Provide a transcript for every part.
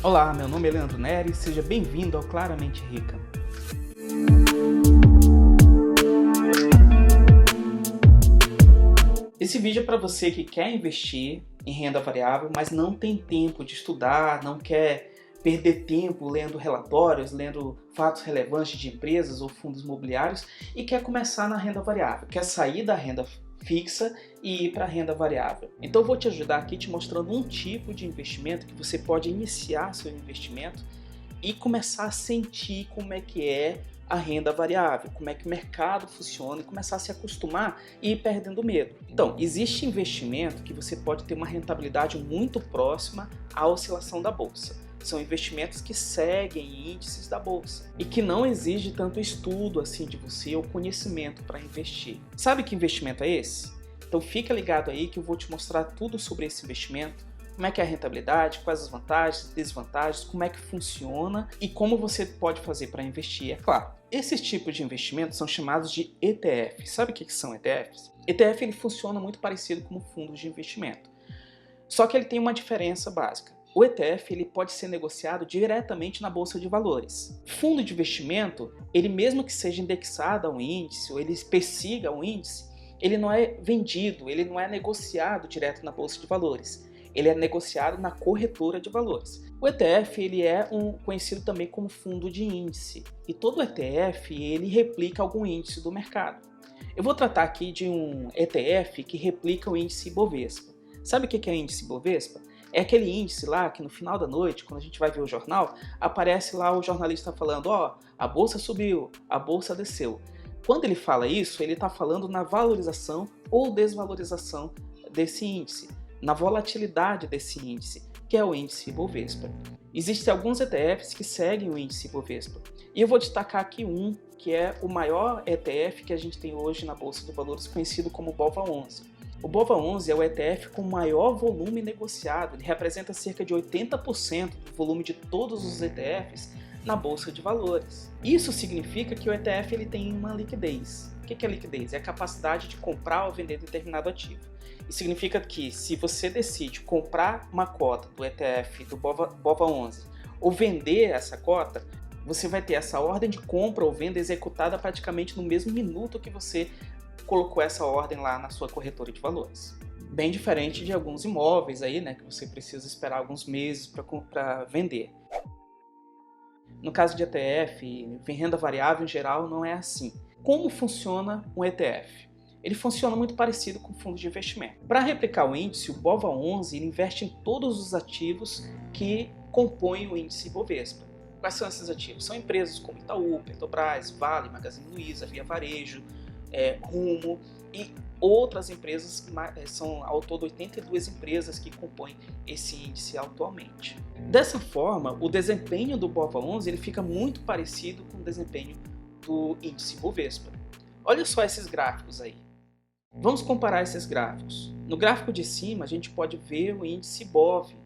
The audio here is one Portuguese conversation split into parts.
Olá, meu nome é Leandro Neri, seja bem-vindo ao Claramente Rica. Esse vídeo é para você que quer investir em renda variável, mas não tem tempo de estudar, não quer perder tempo lendo relatórios, lendo fatos relevantes de empresas ou fundos imobiliários e quer começar na renda variável, quer sair da renda fixa e ir para a renda variável. Então eu vou te ajudar aqui te mostrando um tipo de investimento que você pode iniciar seu investimento e começar a sentir como é que é a renda variável, como é que o mercado funciona e começar a se acostumar e ir perdendo medo. Então, existe investimento que você pode ter uma rentabilidade muito próxima à oscilação da bolsa. São investimentos que seguem índices da bolsa e que não exige tanto estudo assim de você ou conhecimento para investir. Sabe que investimento é esse? Então fica ligado aí que eu vou te mostrar tudo sobre esse investimento, como é que é a rentabilidade, quais as vantagens, desvantagens, como é que funciona e como você pode fazer para investir, é claro. Esses tipos de investimentos são chamados de ETF. Sabe o que são ETFs? ETF ele funciona muito parecido com fundos de investimento, só que ele tem uma diferença básica. O ETF ele pode ser negociado diretamente na bolsa de valores. Fundo de investimento, ele mesmo que seja indexado a um índice ou ele persiga um índice, ele não é vendido, ele não é negociado direto na bolsa de valores. Ele é negociado na corretora de valores. O ETF ele é conhecido também como fundo de índice e todo ETF ele replica algum índice do mercado. Eu vou tratar aqui de um ETF que replica o índice Ibovespa. Sabe o que é o índice Ibovespa? É aquele índice lá que no final da noite, quando a gente vai ver o jornal, aparece lá o jornalista falando, a bolsa subiu, a bolsa desceu. Quando ele fala isso, ele está falando na valorização ou desvalorização desse índice, na volatilidade desse índice, que é o índice Ibovespa. Existem alguns ETFs que seguem o índice Ibovespa. E eu vou destacar aqui um, que é o maior ETF que a gente tem hoje na Bolsa de Valores, conhecido como BOVA11. O BOVA11 é o ETF com maior volume negociado, ele representa cerca de 80% do volume de todos os ETFs na Bolsa de Valores. Isso significa que o ETF ele tem uma liquidez. O que é liquidez? É a capacidade de comprar ou vender determinado ativo. Isso significa que se você decide comprar uma cota do ETF do BOVA11 ou vender essa cota, você vai ter essa ordem de compra ou venda executada praticamente no mesmo minuto que você colocou essa ordem lá na sua corretora de valores. Bem diferente de alguns imóveis aí, né, que você precisa esperar alguns meses para vender. No caso de ETF e renda variável em geral não é assim. Como funciona um ETF? Ele funciona muito parecido com fundos de investimento. Para replicar o índice, o BOVA11 ele investe em todos os ativos que compõem o índice Ibovespa. Quais são esses ativos? São empresas como Itaú, Petrobras, Vale, Magazine Luiza, Via Varejo, Rumo e outras empresas, são ao todo 82 empresas que compõem esse índice atualmente. Dessa forma, o desempenho do BOVA11 ele fica muito parecido com o desempenho do índice Ibovespa. Olha só esses gráficos aí. Vamos comparar esses gráficos. No gráfico de cima, a gente pode ver o índice IBOV,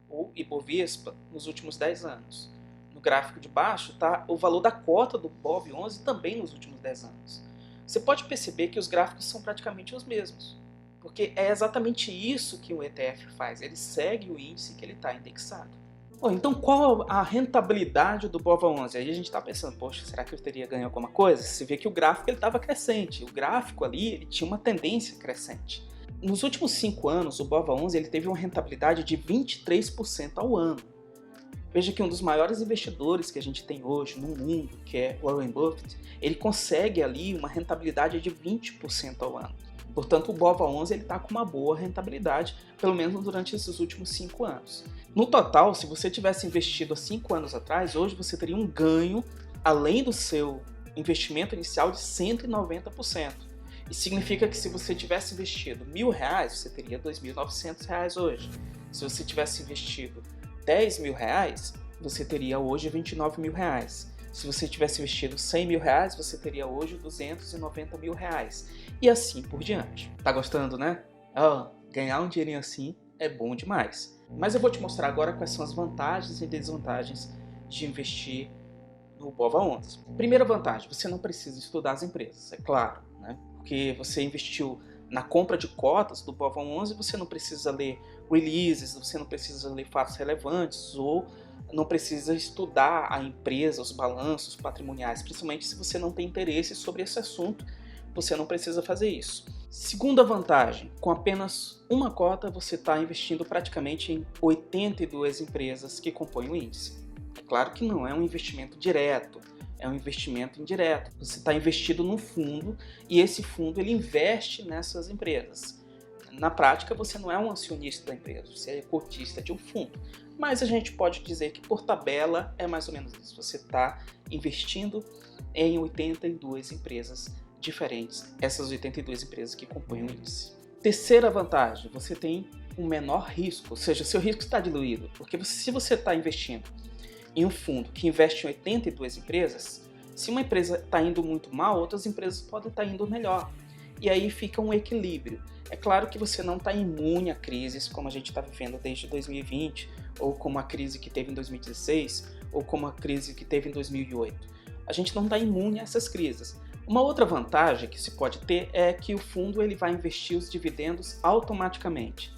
ou Ibovespa, nos últimos 10 anos. No gráfico de baixo está o valor da cota do BOV11 também nos últimos 10 anos. Você pode perceber que os gráficos são praticamente os mesmos, porque é exatamente isso que o ETF faz, ele segue o índice que ele está indexado. Bom, então qual a rentabilidade do BOVA11? Aí a gente está pensando, poxa, será que eu teria ganho alguma coisa? Você vê que o gráfico estava crescente, o gráfico ali ele tinha uma tendência crescente. Nos últimos 5 anos, o BOVA11 ele teve uma rentabilidade de 23% ao ano. Veja que um dos maiores investidores que a gente tem hoje no mundo, que é Warren Buffett, ele consegue ali uma rentabilidade de 20% ao ano. Portanto, o BOVA11 está com uma boa rentabilidade, pelo menos durante esses últimos 5 anos. No total, se você tivesse investido há 5 anos atrás, hoje você teria um ganho, além do seu investimento inicial, de 190%. Isso significa que se você tivesse investido R$1.000, você teria R$2.900 hoje. Se você tivesse investido R$10.000, você teria hoje R$29.000. Se você tivesse investido R$100.000, você teria hoje R$290.000. E assim por diante. Tá gostando, né? Ganhar um dinheirinho assim é bom demais. Mas eu vou te mostrar agora quais são as vantagens e desvantagens de investir no BOVA11. Primeira vantagem, você não precisa estudar as empresas, é claro, né? Porque você investiu na compra de cotas do BOVA11, você não precisa ler releases, você não precisa ler fatos relevantes ou não precisa estudar a empresa, os balanços patrimoniais, principalmente se você não tem interesse sobre esse assunto, você não precisa fazer isso. Segunda vantagem, com apenas uma cota você está investindo praticamente em 82 empresas que compõem o índice. É claro que não é um investimento direto, é um investimento indireto. Você está investido num fundo e esse fundo ele investe nessas empresas. Na prática, você não é um acionista da empresa, você é cotista de um fundo. Mas a gente pode dizer que, por tabela, é mais ou menos isso. Você está investindo em 82 empresas diferentes, essas 82 empresas que compõem o índice. Terceira vantagem, você tem um menor risco, ou seja, seu risco está diluído. Porque se você está investindo em um fundo que investe em 82 empresas, se uma empresa está indo muito mal, outras empresas podem estar indo melhor. E aí fica um equilíbrio. É claro que você não está imune a crises como a gente está vivendo desde 2020, ou como a crise que teve em 2016, ou como a crise que teve em 2008. A gente não está imune a essas crises. Uma outra vantagem que se pode ter é que o fundo ele vai investir os dividendos automaticamente.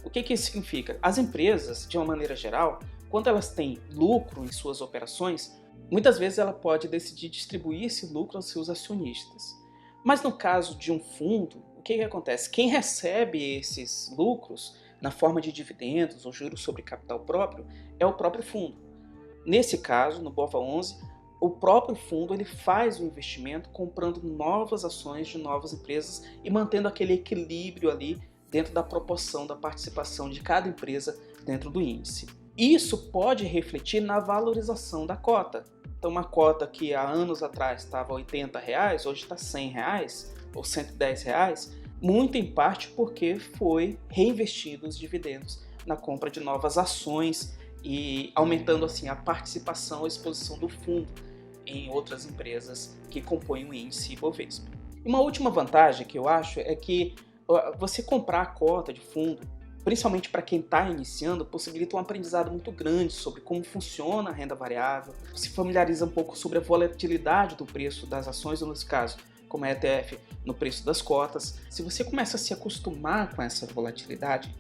O que isso significa? As empresas, de uma maneira geral, quando elas têm lucro em suas operações, muitas vezes ela pode decidir distribuir esse lucro aos seus acionistas. Mas no caso de um fundo, o que acontece? Quem recebe esses lucros na forma de dividendos ou juros sobre capital próprio é o próprio fundo. Nesse caso, no BOVA11, o próprio fundo ele faz o investimento comprando novas ações de novas empresas e mantendo aquele equilíbrio ali dentro da proporção da participação de cada empresa dentro do índice. Isso pode refletir na valorização da cota. Então uma cota que há anos atrás estava R$ 80, hoje está R$ 100 ou R$ 110, muito em parte porque foi reinvestido os dividendos na compra de novas ações e aumentando assim a participação, a exposição do fundo em outras empresas que compõem o índice Ibovespa. E uma última vantagem que eu acho é que você comprar a cota de fundo, principalmente para quem está iniciando, possibilita um aprendizado muito grande sobre como funciona a renda variável, se familiariza um pouco sobre a volatilidade do preço das ações, ou nesse caso, como a ETF, no preço das cotas. Se você começa a se acostumar com essa volatilidade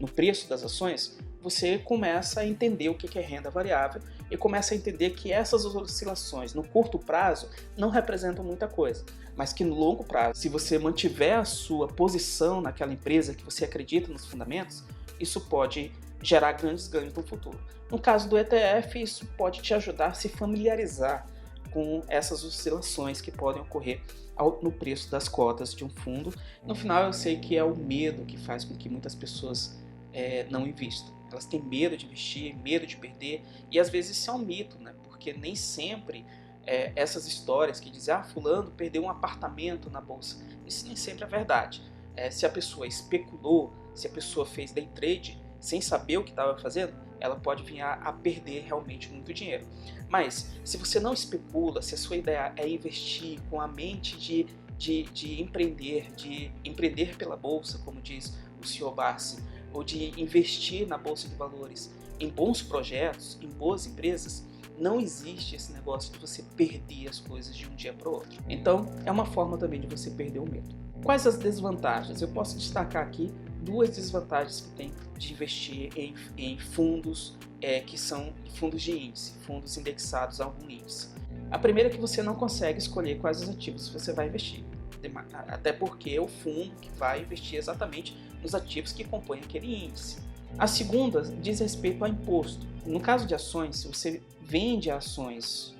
no preço das ações, você começa a entender o que é renda variável e começa a entender que essas oscilações no curto prazo não representam muita coisa, mas que no longo prazo, se você mantiver a sua posição naquela empresa que você acredita nos fundamentos, isso pode gerar grandes ganhos no futuro. No caso do ETF, isso pode te ajudar a se familiarizar com essas oscilações que podem ocorrer no preço das cotas de um fundo. No final, eu sei que é o medo que faz com que muitas pessoas não investam. Elas têm medo de investir, medo de perder, e às vezes isso é um mito, né? Porque nem sempre essas histórias que dizem fulano perdeu um apartamento na bolsa, isso nem sempre é verdade. Se a pessoa especulou, se a pessoa fez day trade sem saber o que estava fazendo, ela pode vir a perder realmente muito dinheiro. Mas se você não especula, se a sua ideia é investir com a mente de empreender pela bolsa, como diz o Sr. Barsi, ou de investir na bolsa de valores em bons projetos, em boas empresas, não existe esse negócio de você perder as coisas de um dia para o outro. Então, é uma forma também de você perder o medo. Quais as desvantagens? Eu posso destacar aqui duas desvantagens que tem de investir em fundos que são fundos de índice, fundos indexados a algum índice. A primeira é que você não consegue escolher quais os ativos você vai investir, até porque é o fundo que vai investir exatamente nos ativos que compõem aquele índice. A segunda diz respeito ao imposto. No caso de ações, se você vende ações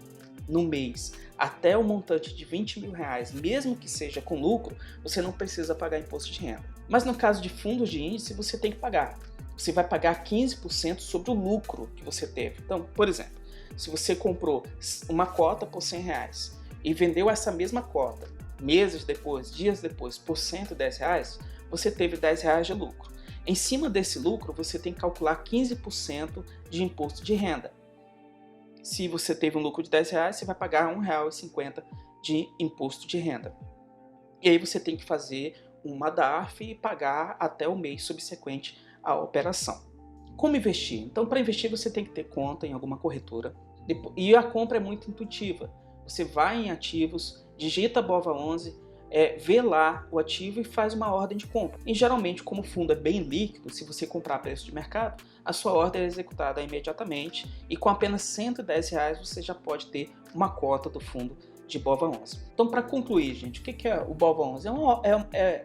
no mês até o montante de R$20 mil, mesmo que seja com lucro, você não precisa pagar imposto de renda. Mas no caso de fundos de índice, você tem que pagar. Você vai pagar 15% sobre o lucro que você teve. Então, por exemplo, se você comprou uma cota por R$100 e vendeu essa mesma cota meses depois, dias depois, por R$110, você teve R$10 de lucro. Em cima desse lucro, você tem que calcular 15% de imposto de renda. Se você teve um lucro de R$10, você vai pagar R$1,50 de imposto de renda. E aí você tem que fazer uma DARF e pagar até o mês subsequente à operação. Como investir? Então, para investir, você tem que ter conta em alguma corretora. E a compra é muito intuitiva. Você vai em ativos, digita BOVA11, vê lá o ativo e faz uma ordem de compra. E geralmente, como o fundo é bem líquido, se você comprar a preço de mercado, a sua ordem é executada imediatamente e com apenas R$110 você já pode ter uma cota do fundo de BOVA11. Então, para concluir, gente, o que é o BOVA11?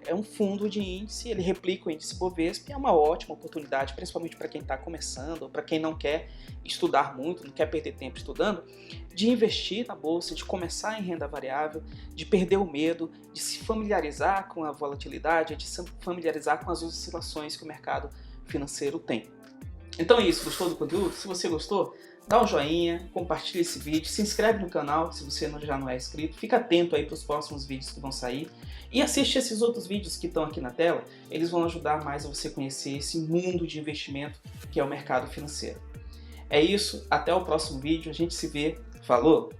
É um fundo de índice, ele replica o índice Bovespa e é uma ótima oportunidade, principalmente para quem está começando, ou para quem não quer estudar muito, não quer perder tempo estudando, de investir na bolsa, de começar em renda variável, de perder o medo, de se familiarizar com a volatilidade, de se familiarizar com as oscilações que o mercado financeiro tem. Então é isso, gostou do conteúdo? Se você gostou, dá um joinha, compartilha esse vídeo, se inscreve no canal se você já não é inscrito, fica atento aí para os próximos vídeos que vão sair e assiste esses outros vídeos que estão aqui na tela, eles vão ajudar mais a você conhecer esse mundo de investimento que é o mercado financeiro. É isso, até o próximo vídeo, a gente se vê, falou!